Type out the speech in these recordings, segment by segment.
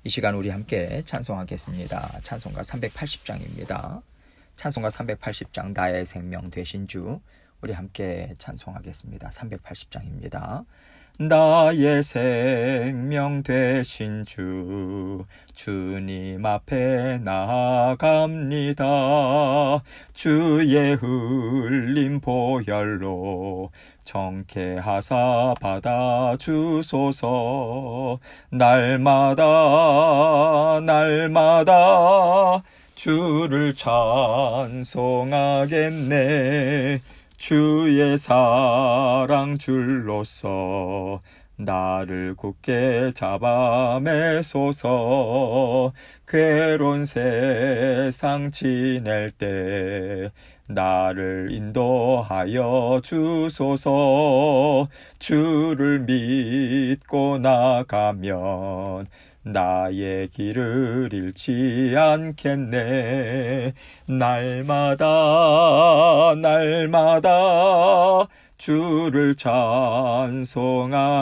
이 시간 우리 함께 찬송하겠습니다. 찬송가 380장입니다. 찬송가 380장 나의 생명 되신 주, 우리 함께 찬송하겠습니다. 380장입니다. 나의 생명 되신 주, 주님 앞에 나아갑니다. 주의 흘린 보혈로 정케하사 받아주소서. 날마다 주를 찬송하겠네. 주의 사랑 줄로서 나를 굳게 잡아 매소서. 괴로운 세상 지낼 때 나를 인도하여 주소서. 주를 믿고 나가면 나의 길을 잃지 않겠네. 날마다 주를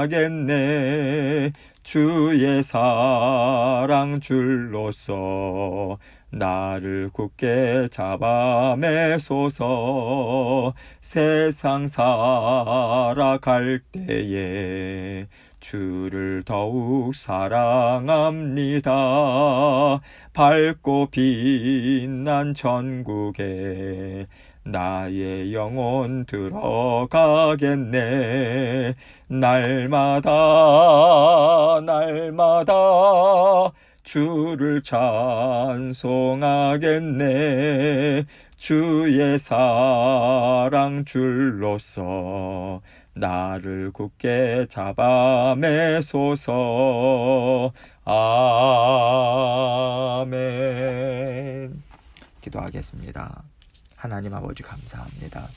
찬송하겠네. 주의 사랑 줄로서 나를 굳게 잡아 매소서. 세상 살아갈 때에 주를 더욱 사랑합니다. 밝고 빛난 천국에 나의 영혼 들어가겠네. 날마다 주를 찬송하겠네. 주의 사랑 줄로서 나를 굳게 잡아 매소서. 아멘. 기도하겠습니다. 하나님 아버지 감사합니다.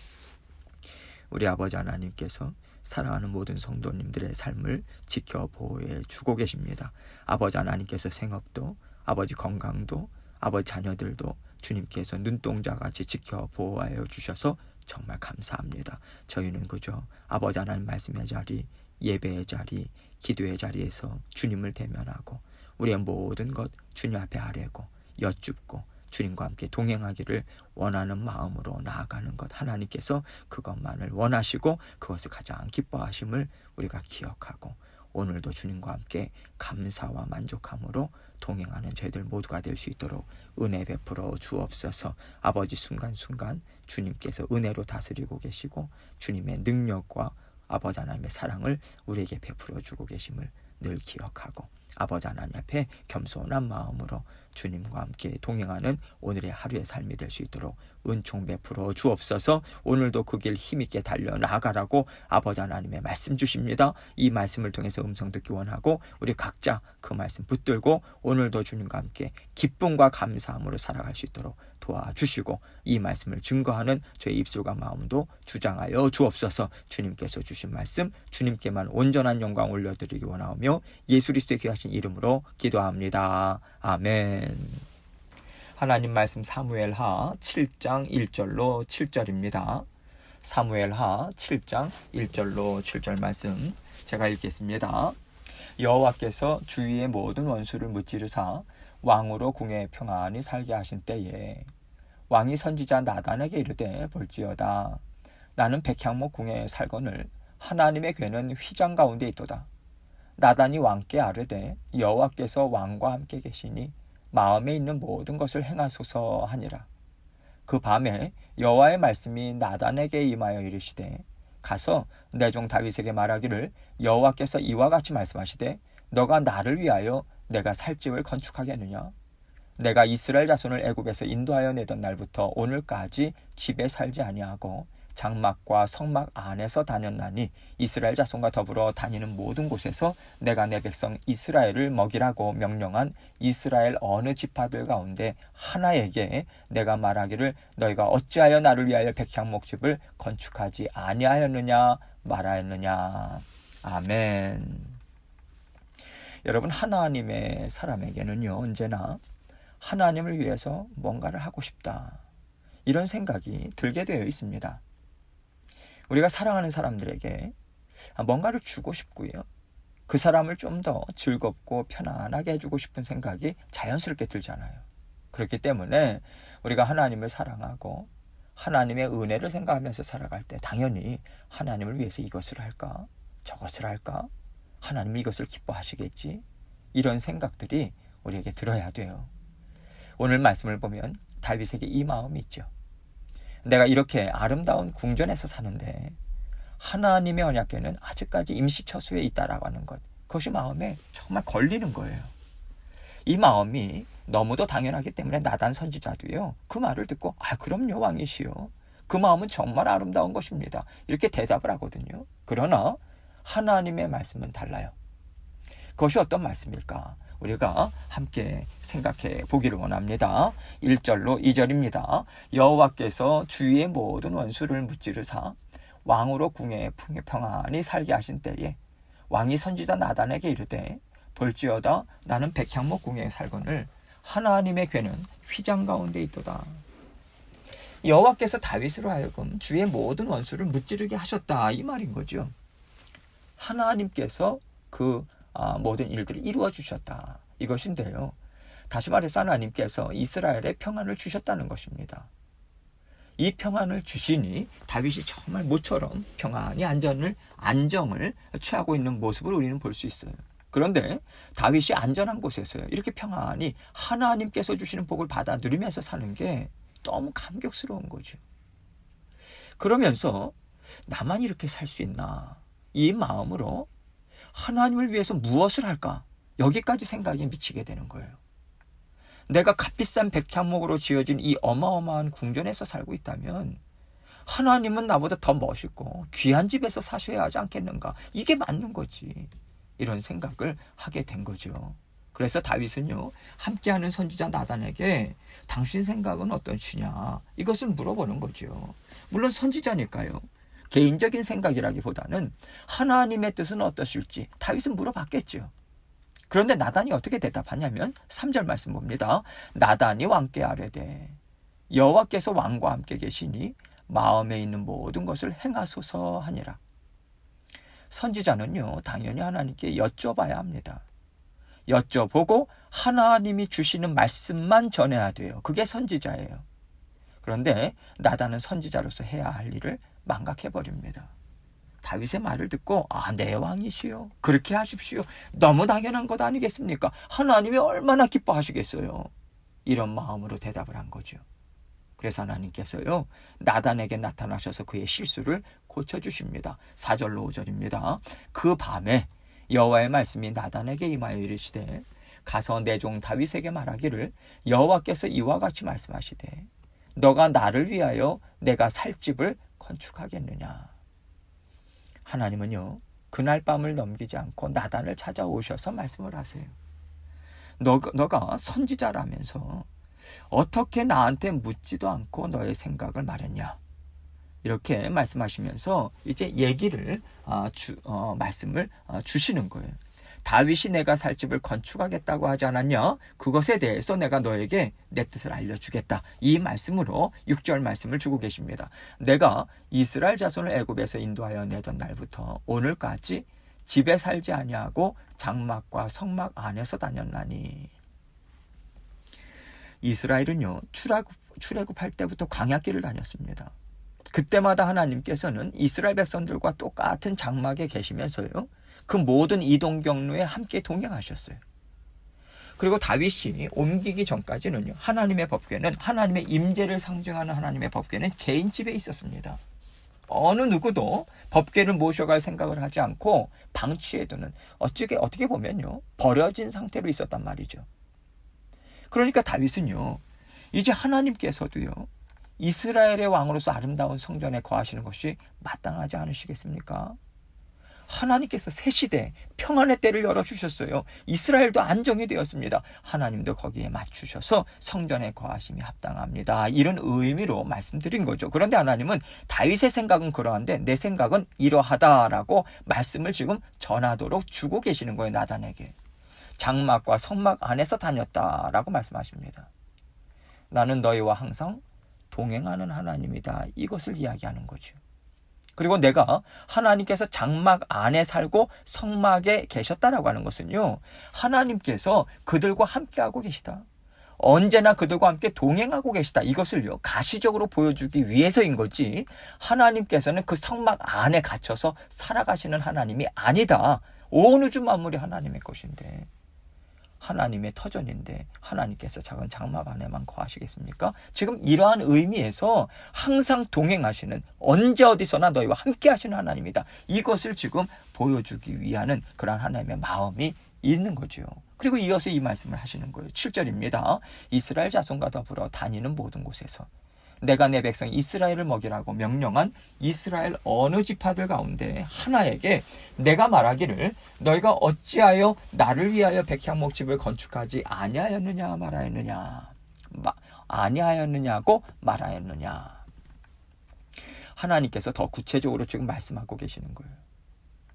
우리 아버지 하나님께서 사랑하는 모든 성도님들의 삶을 지켜 보호해 주고 계십니다. 아버지 하나님께서 생업도, 아버지 건강도, 아버지 자녀들도 주님께서 눈동자같이 지켜 보호하여 주셔서 정말 감사합니다. 저희는 그저 아버지 하나님 말씀의 자리, 예배의 자리, 기도의 자리에서 주님을 대면하고 우리의 모든 것 주님 앞에 아뢰고 여쭙고 주님과 함께 동행하기를 원하는 마음으로 나아가는 것, 하나님께서 그것만을 원하시고 그것을 가장 기뻐하심을 우리가 기억하고 오늘도 주님과 함께 감사와 만족함으로 동행하는 저희들 모두가 될 수 있도록 은혜 베풀어 주옵소서. 아버지 순간순간 주님께서 은혜로 다스리고 계시고 주님의 능력과 아버지 하나님의 사랑을 우리에게 베풀어 주고 계심을 늘 기억하고 아버지 하나님 앞에 겸손한 마음으로 주님과 함께 동행하는 오늘의 하루의 삶이 될 수 있도록 은총 베풀어 주옵소서. 오늘도 그 길 힘있게 달려나가라고 아버지 하나님의 말씀 주십니다. 이 말씀을 통해서 음성 듣기 원하고 우리 각자 그 말씀 붙들고 오늘도 주님과 함께 기쁨과 감사함으로 살아갈 수 있도록 도와주시고 이 말씀을 증거하는 저의 입술과 마음도 주장하여 주옵소서. 주님께서 주신 말씀 주님께만 온전한 영광 올려드리기 원하오며 예수 그리스도의 귀하신 이름으로 기도합니다. 아멘. 하나님 말씀 사무엘하 7장 1절로 7절입니다. 사무엘하 7장 1절로 7절 말씀 제가 읽겠습니다. 여호와께서 주위의 모든 원수를 무찌르사 왕으로 궁에 평안히 살게 하신 때에 왕이 선지자 나단에게 이르되 볼지어다 나는 백향목 궁에 살거늘 하나님의 궤는 휘장 가운데 있도다. 나단이 왕께 아뢰되 여호와께서 왕과 함께 계시니 마음에 있는 모든 것을 행하소서 하니라. 그 밤에 여호와의 말씀이 나단에게 임하여 이르시되 가서 내 종 다윗에게 말하기를 여호와께서 이와 같이 말씀하시되 너가 나를 위하여 내가 살 집을 건축하겠느냐? 내가 이스라엘 자손을 애굽에서 인도하여 내던 날부터 오늘까지 집에 살지 아니하고 장막과 성막 안에서 다녔나니 이스라엘 자손과 더불어 다니는 모든 곳에서 내가 내 백성 이스라엘을 먹이라고 명령한 이스라엘 어느 지파들 가운데 하나에게 내가 말하기를 너희가 어찌하여 나를 위하여 백향목집을 건축하지 아니하였느냐 말하였느냐. 아멘. 여러분, 하나님의 사람에게는요 언제나 하나님을 위해서 뭔가를 하고 싶다 이런 생각이 들게 되어 있습니다. 우리가 사랑하는 사람들에게 뭔가를 주고 싶고요. 그 사람을 좀 더 즐겁고 편안하게 해주고 싶은 생각이 자연스럽게 들잖아요. 그렇기 때문에 우리가 하나님을 사랑하고 하나님의 은혜를 생각하면서 살아갈 때 당연히 하나님을 위해서 이것을 할까? 저것을 할까? 하나님이 이것을 기뻐하시겠지? 이런 생각들이 우리에게 들어야 돼요. 오늘 말씀을 보면 다윗에게 이 마음이 있죠. 내가 이렇게 아름다운 궁전에서 사는데 하나님의 언약궤는 아직까지 임시처소에 있다라고 하는 것, 그것이 마음에 정말 걸리는 거예요. 이 마음이 너무도 당연하기 때문에 나단 선지자도요, 그 말을 듣고 그럼요 왕이시여, 그 마음은 정말 아름다운 것입니다, 이렇게 대답을 하거든요. 그러나 하나님의 말씀은 달라요. 그것이 어떤 말씀일까? 우리가 함께 생각해 보기를 원합니다. 1절로 2절입니다. 여호와께서 주위의 모든 원수를 무찌르사 왕으로 궁에 평안히 살게 하신 때에 왕이 선지자 나단에게 이르되 볼지어다 나는 백향목 궁에 살거늘 하나님의 궤는 휘장 가운데 있도다. 여호와께서 다윗으로 하여금 주의 모든 원수를 무찌르게 하셨다, 이 말인 거죠. 하나님께서 그 모든 일들을 이루어 주셨다, 이것인데요. 다시 말해서 하나님께서 이스라엘에 평안을 주셨다는 것입니다. 이 평안을 주시니 다윗이 정말 모처럼 평안히 안정을 취하고 있는 모습을 우리는 볼 수 있어요. 그런데 다윗이 안전한 곳에서요, 이렇게 평안히 하나님께서 주시는 복을 받아 누리면서 사는 게 너무 감격스러운 거죠. 그러면서 나만 이렇게 살 수 있나, 이 마음으로 하나님을 위해서 무엇을 할까, 여기까지 생각이 미치게 되는 거예요. 내가 값비싼 백향목으로 지어진 이 어마어마한 궁전에서 살고 있다면 하나님은 나보다 더 멋있고 귀한 집에서 사셔야 하지 않겠는가, 이게 맞는 거지, 이런 생각을 하게 된 거죠. 그래서 다윗은요, 함께하는 선지자 나단에게 당신 생각은 어떠시냐, 이것을 물어보는 거죠. 물론 선지자니까요, 개인적인 생각이라기보다는 하나님의 뜻은 어떠실지 다윗은 물어봤겠죠. 그런데 나단이 어떻게 대답하냐면 3절 말씀 봅니다. 나단이 왕께 아뢰되 여호와께서 왕과 함께 계시니 마음에 있는 모든 것을 행하소서 하니라. 선지자는요, 당연히 하나님께 여쭤봐야 합니다. 여쭤보고 하나님이 주시는 말씀만 전해야 돼요. 그게 선지자예요. 그런데 나단은 선지자로서 해야 할 일을 망각해버립니다. 다윗의 말을 듣고 네 왕이시여, 그렇게 하십시오, 너무 당연한 것 아니겠습니까? 하나님이 얼마나 기뻐하시겠어요, 이런 마음으로 대답을 한 거죠. 그래서 하나님께서요, 나단에게 나타나셔서 그의 실수를 고쳐주십니다. 4절로 5절입니다. 그 밤에 여호와의 말씀이 나단에게 임하여 이르시되 가서 내 종 다윗에게 말하기를 여호와께서 이와 같이 말씀하시되 너가 나를 위하여 내가 살 집을 건축하겠느냐. 하나님은요, 그날 밤을 넘기지 않고 나단을 찾아오셔서 말씀을 하세요. 너가 선지자라면서 어떻게 나한테 묻지도 않고 너의 생각을 말했냐, 이렇게 말씀하시면서 이제 말씀을 주시는 거예요. 다윗이 내가 살 집을 건축하겠다고 하지 않았냐, 그것에 대해서 내가 너에게 내 뜻을 알려주겠다, 이 말씀으로 6절 말씀을 주고 계십니다. 내가 이스라엘 자손을 애굽에서 인도하여 내던 날부터 오늘까지 집에 살지 아니하고 장막과 성막 안에서 다녔나니. 이스라엘은요, 출애굽할 때부터 광야길을 다녔습니다. 그때마다 하나님께서는 이스라엘 백성들과 똑같은 장막에 계시면서요, 그 모든 이동 경로에 함께 동행하셨어요. 그리고 다윗이 옮기기 전까지는요, 하나님의 법궤는, 하나님의 임재를 상징하는 하나님의 법궤는 개인 집에 있었습니다. 어느 누구도 법궤를 모셔갈 생각을 하지 않고 방치해 두는, 어떻게 보면요, 버려진 상태로 있었단 말이죠. 그러니까 다윗은요, 이제 하나님께서도요, 이스라엘의 왕으로서 아름다운 성전에 거하시는 것이 마땅하지 않으시겠습니까? 하나님께서 새 시대 평안의 때를 열어주셨어요. 이스라엘도 안정이 되었습니다. 하나님도 거기에 맞추셔서 성전에 거하심이 합당합니다, 이런 의미로 말씀드린 거죠. 그런데 하나님은 다윗의 생각은 그러한데 내 생각은 이러하다라고 말씀을 지금 전하도록 주고 계시는 거예요. 나단에게 장막과 성막 안에서 다녔다라고 말씀하십니다. 나는 너희와 항상 동행하는 하나님이다, 이것을 이야기하는 거죠. 그리고 내가 하나님께서 장막 안에 살고 성막에 계셨다라고 하는 것은요, 하나님께서 그들과 함께하고 계시다, 언제나 그들과 함께 동행하고 계시다, 이것을요 가시적으로 보여주기 위해서인 거지, 하나님께서는 그 성막 안에 갇혀서 살아가시는 하나님이 아니다. 온 우주 만물이 하나님의 것인데, 하나님의 터전인데 하나님께서 작은 장막 안에만 거하시겠습니까? 지금 이러한 의미에서 항상 동행하시는, 언제 어디서나 너희와 함께 하시는 하나님이다, 이것을 지금 보여주기 위한 그러한 하나님의 마음이 있는 거죠. 그리고 이어서 이 말씀을 하시는 거예요. 7절입니다. 이스라엘 자손과 더불어 다니는 모든 곳에서 내가 내 백성 이스라엘을 먹이라고 명령한 이스라엘 어느 지파들 가운데 하나에게 내가 말하기를 너희가 어찌하여 나를 위하여 백향목집을 건축하지 아니하였느냐 말하였느냐, 아니하였느냐고 말하였느냐. 하나님께서 더 구체적으로 지금 말씀하고 계시는 거예요.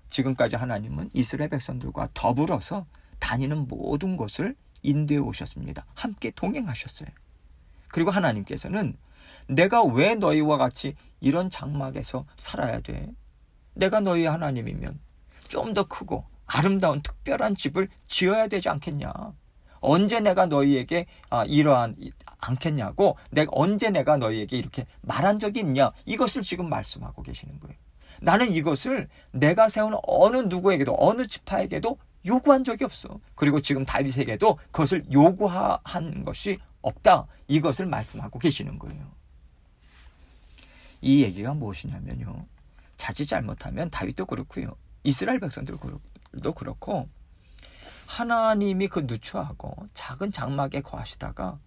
지금까지 하나님은 이스라엘 백성들과 더불어서 다니는 모든 곳을 인도해 오셨습니다. 함께 동행하셨어요. 그리고 하나님께서는 내가 왜 너희와 같이 이런 장막에서 살아야 돼? 내가 너희의 하나님이면 좀 더 크고 아름다운 특별한 집을 지어야 되지 않겠냐? 언제 내가 너희에게 이러한 않겠냐고, 언제 내가 너희에게 이렇게 말한 적이 있냐? 이것을 지금 말씀하고 계시는 거예요. 나는 이것을 내가 세운 어느 누구에게도, 어느 지파에게도 요구한 적이 없어. 그리고 지금 다윗에게도 그것을 요구한 것이 없다, 이것을 말씀하고 계시는 거예요. 이 얘기가 무엇이냐면요, 자칫 잘못하면 다윗도 그렇고요, 이스라엘 백성들도 그렇고, 하나님이 그 누추하고 작은 장막에 거하시다가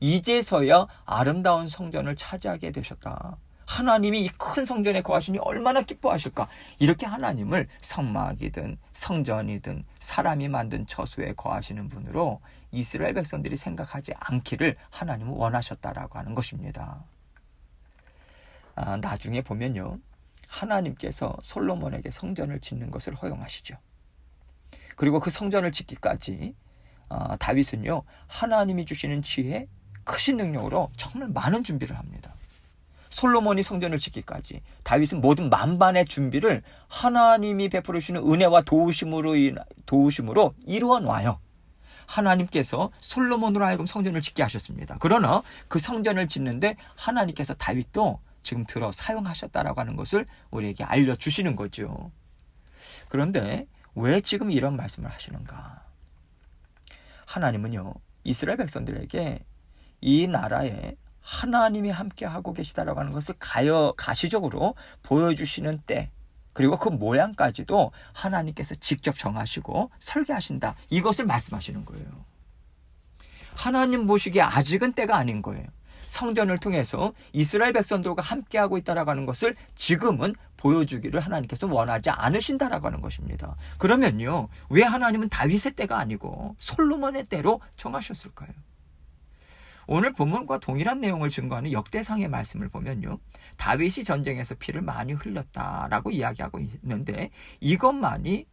이제서야 아름다운 성전을 차지하게 되셨다, 하나님이 이 큰 성전에 거하시니 얼마나 기뻐하실까, 이렇게 하나님을 성막이든 성전이든 사람이 만든 처소에 거하시는 분으로 이스라엘 백성들이 생각하지 않기를 하나님은 원하셨다라고 하는 것입니다. 나중에 보면요, 하나님께서 솔로몬에게 성전을 짓는 것을 허용하시죠. 그리고 그 성전을 짓기까지 다윗은요, 하나님이 주시는 지혜, 크신 능력으로 정말 많은 준비를 합니다. 솔로몬이 성전을 짓기까지 다윗은 모든 만반의 준비를 하나님이 베풀으시는 은혜와 도우심으로 이루어 놔요. 하나님께서 솔로몬으로 하여금 성전을 짓게 하셨습니다. 그러나 그 성전을 짓는데 하나님께서 다윗도 지금 들어 사용하셨다라고 하는 것을 우리에게 알려주시는 거죠. 그런데 왜 지금 이런 말씀을 하시는가? 하나님은요, 이스라엘 백성들에게 이 나라에 하나님이 함께 하고 계시다라고 하는 것을 가시적으로 보여주시는 때, 그리고 그 모양까지도 하나님께서 직접 정하시고 설계하신다, 이것을 말씀하시는 거예요. 하나님 보시기에 아직은 때가 아닌 거예요. 성전을 통해서 이스라엘 백성들과 함께하고 있다라고 하는 것을 지금은 보여주기를 하나님께서 원하지 않으신다라고 하는 것입니다. 그러면요, 왜 하나님은 다윗의 때가 아니고 솔로몬의 때로 정하셨을까요? 오늘 본문과 동일한 내용을 증거하는 역대상의 말씀을 보면요, 다윗이 전쟁에서 피를 많이 흘렸다라고 이야기하고 있는데 이것만이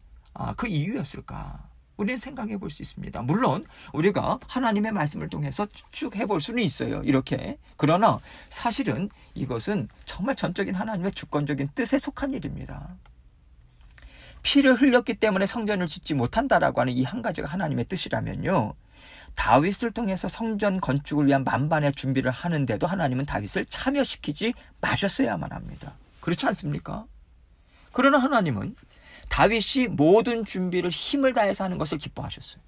그 이유였을까? 우리는 생각해 볼 수 있습니다. 물론 우리가 하나님의 말씀을 통해서 추측해 볼 수는 있어요, 이렇게. 그러나 사실은 이것은 정말 전적인 하나님의 주권적인 뜻에 속한 일입니다. 피를 흘렸기 때문에 성전을 짓지 못한다라고 하는 이 한 가지가 하나님의 뜻이라면요, 다윗을 통해서 성전 건축을 위한 만반의 준비를 하는데도 하나님은 다윗을 참여시키지 마셨어야만 합니다. 그렇지 않습니까? 그러나 하나님은 다윗이 모든 준비를 힘을 다해서 하는 것을 기뻐하셨어요.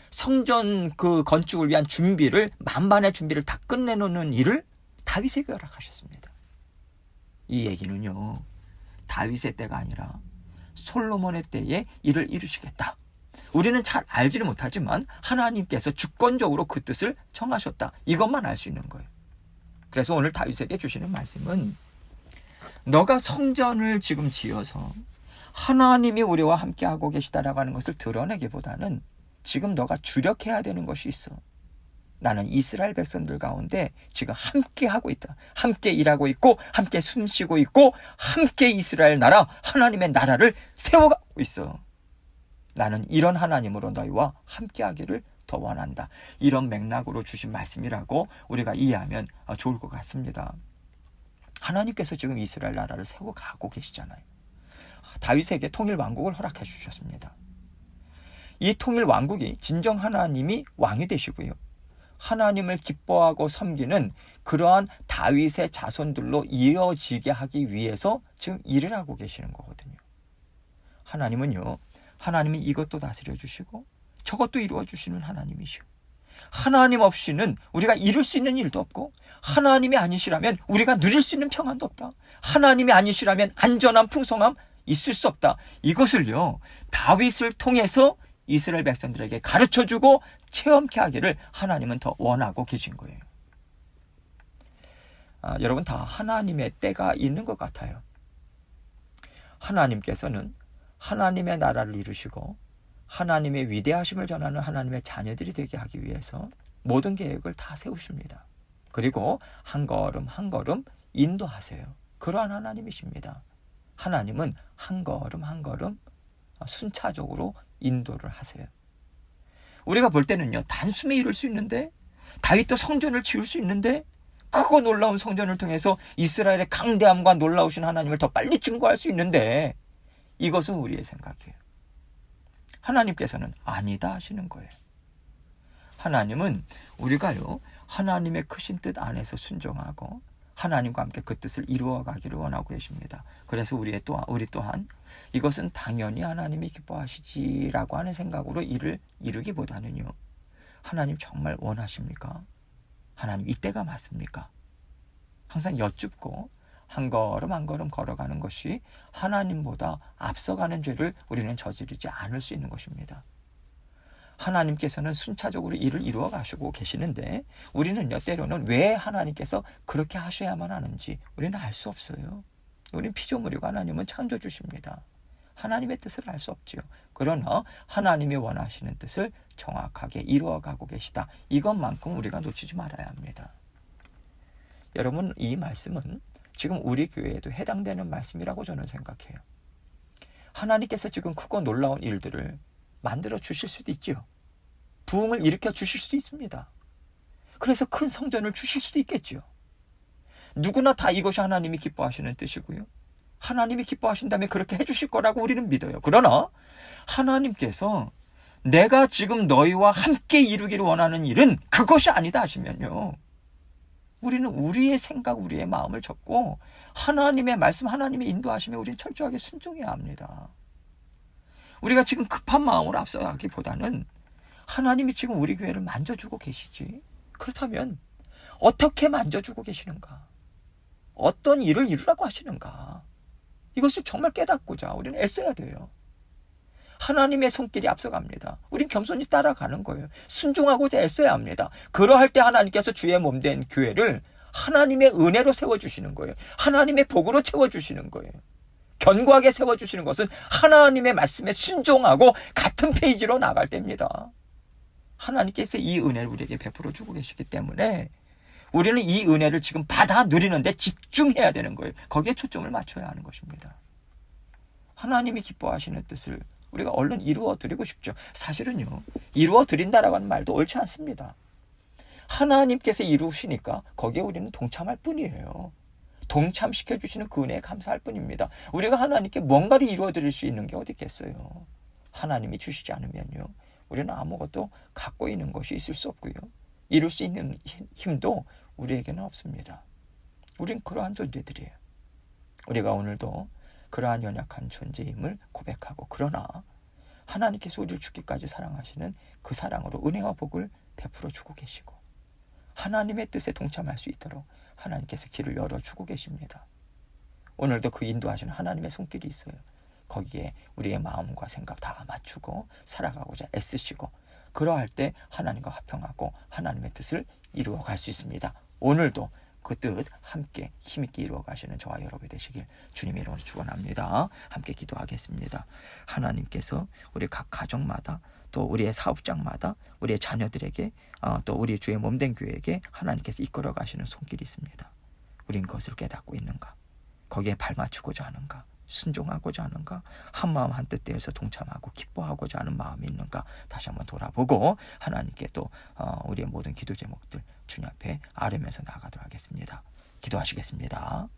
성전 그 건축을 위한 준비를, 만반의 준비를 다 끝내놓는 일을 다윗에게 허락하셨습니다. 이 얘기는요, 다윗의 때가 아니라 솔로몬의 때에 이를 이루시겠다, 우리는 잘 알지는 못하지만 하나님께서 주권적으로 그 뜻을 정하셨다, 이것만 알 수 있는 거예요. 그래서 오늘 다윗에게 주시는 말씀은, 너가 성전을 지금 지어서 하나님이 우리와 함께하고 계시다라고 하는 것을 드러내기보다는 지금 너가 주력해야 되는 것이 있어. 나는 이스라엘 백성들 가운데 지금 함께하고 있다, 함께 일하고 있고 함께 숨쉬고 있고 함께 이스라엘 나라, 하나님의 나라를 세워가고 있어. 나는 이런 하나님으로 너희와 함께하기를 더 원한다, 이런 맥락으로 주신 말씀이라고 우리가 이해하면 좋을 것 같습니다. 하나님께서 지금 이스라엘 나라를 세워 가고 계시잖아요. 다윗에게 통일 왕국을 허락해 주셨습니다. 이 통일 왕국이 진정 하나님이 왕이 되시고요. 하나님을 기뻐하고 섬기는 그러한 다윗의 자손들로 이어지게 하기 위해서 지금 일을 하고 계시는 거거든요. 하나님은요, 하나님이 이것도 다스려 주시고 저것도 이루어 주시는 하나님이시고, 하나님 없이는 우리가 이룰 수 있는 일도 없고, 하나님이 아니시라면 우리가 누릴 수 있는 평안도 없다. 하나님이 아니시라면 안전한 풍성함 있을 수 없다. 이것을요, 다윗을 통해서 이스라엘 백성들에게 가르쳐주고 체험케 하기를 하나님은 더 원하고 계신 거예요. 여러분, 다 하나님의 때가 있는 것 같아요. 하나님께서는 하나님의 나라를 이루시고 하나님의 위대하심을 전하는 하나님의 자녀들이 되게 하기 위해서 모든 계획을 다 세우십니다. 그리고 한 걸음 한 걸음 인도하세요. 그러한 하나님이십니다. 하나님은 한 걸음 한 걸음 순차적으로 인도를 하세요. 우리가 볼 때는요, 단숨에 이룰 수 있는데, 다윗도 성전을 지을 수 있는데, 크고 놀라운 성전을 통해서 이스라엘의 강대함과 놀라우신 하나님을 더 빨리 증거할 수 있는데, 이것은 우리의 생각이에요. 하나님께서는 아니다 하시는 거예요. 하나님은 우리가요, 하나님의 크신 뜻 안에서 순종하고 하나님과 함께 그 뜻을 이루어가기를 원하고 계십니다. 그래서 우리 또한 이것은 당연히 하나님이 기뻐하시지라고 하는 생각으로 일을 이루기보다는요, 하나님 정말 원하십니까? 하나님 이때가 맞습니까? 항상 여쭙고 한 걸음 한 걸음 걸어가는 것이 하나님보다 앞서가는 죄를 우리는 저지르지 않을 수 있는 것입니다. 하나님께서는 순차적으로 일을 이루어 가시고 계시는데, 우리는요, 때로는 왜 하나님께서 그렇게 하셔야만 하는지 우리는 알 수 없어요. 우리는 피조물이고 하나님은 창조주십니다. 하나님의 뜻을 알 수 없지요. 그러나 하나님이 원하시는 뜻을 정확하게 이루어가고 계시다. 이것만큼 우리가 놓치지 말아야 합니다. 여러분, 이 말씀은 지금 우리 교회에도 해당되는 말씀이라고 저는 생각해요. 하나님께서 지금 크고 놀라운 일들을 만들어 주실 수도 있지요. 부흥을 일으켜 주실 수도 있습니다. 그래서 큰 성전을 주실 수도 있겠지요. 누구나 다 이것이 하나님이 기뻐하시는 뜻이고요. 하나님이 기뻐하신다면 그렇게 해주실 거라고 우리는 믿어요. 그러나 하나님께서 내가 지금 너희와 함께 이루기를 원하는 일은 그것이 아니다 하시면요, 우리는 우리의 생각, 우리의 마음을 접고 하나님의 말씀, 하나님의 인도하심에 우리는 철저하게 순종해야 합니다. 우리가 지금 급한 마음으로 앞서가기보다는 하나님이 지금 우리 교회를 만져주고 계시지, 그렇다면 어떻게 만져주고 계시는가, 어떤 일을 이루라고 하시는가, 이것을 정말 깨닫고자 우리는 애써야 돼요. 하나님의 손길이 앞서갑니다. 우린 겸손히 따라가는 거예요. 순종하고자 애써야 합니다. 그러할 때 하나님께서 주의 몸된 교회를 하나님의 은혜로 세워주시는 거예요. 하나님의 복으로 채워주시는 거예요. 견고하게 세워주시는 것은 하나님의 말씀에 순종하고 같은 페이지로 나갈 때입니다. 하나님께서 이 은혜를 우리에게 베풀어 주고 계시기 때문에 우리는 이 은혜를 지금 받아 누리는데 집중해야 되는 거예요. 거기에 초점을 맞춰야 하는 것입니다. 하나님이 기뻐하시는 뜻을 우리가 얼른 이루어 드리고 싶죠. 사실은요, 이루어 드린다라고 하는 말도 옳지 않습니다. 하나님께서 이루시니까 거기에 우리는 동참할 뿐이에요. 동참시켜 주시는 그 은혜에 감사할 뿐입니다. 우리가 하나님께 뭔가를 이루어 드릴 수 있는 게 어디 있겠어요. 하나님이 주시지 않으면요, 우리는 아무것도 갖고 있는 것이 있을 수 없고요, 이룰 수 있는 힘도 우리에게는 없습니다. 우린 그러한 존재들이에요. 우리가 오늘도 그러한 연약한 존재임을 고백하고, 그러나 하나님께서 우리를 죽기까지 사랑하시는 그 사랑으로 은혜와 복을 베풀어 주고 계시고, 하나님의 뜻에 동참할 수 있도록 하나님께서 길을 열어주고 계십니다. 오늘도 그 인도하시는 하나님의 손길이 있어요. 거기에 우리의 마음과 생각 다 맞추고 살아가고자 애쓰시고, 그러할 때 하나님과 화평하고 하나님의 뜻을 이루어갈 수 있습니다. 오늘도 그 뜻 함께 힘있게 이루어 가시는 저와 여러분이 되시길 주님의 이름으로 축원합니다. 함께 기도하겠습니다. 하나님께서 우리 각 가정마다, 또 우리의 사업장마다, 우리의 자녀들에게, 또 우리 주의 몸된 교회에게 하나님께서 이끌어 가시는 손길이 있습니다. 우린 그것을 깨닫고 있는가? 거기에 발맞추고자 하는가? 순종하고자 하는가? 한마음 한뜻 되어서 동참하고 기뻐하고자 하는 마음이 있는가? 다시 한번 돌아보고 하나님께 또 우리의 모든 기도 제목들 주님 앞에 아뢰면서 나아가도록 하겠습니다. 기도하시겠습니다.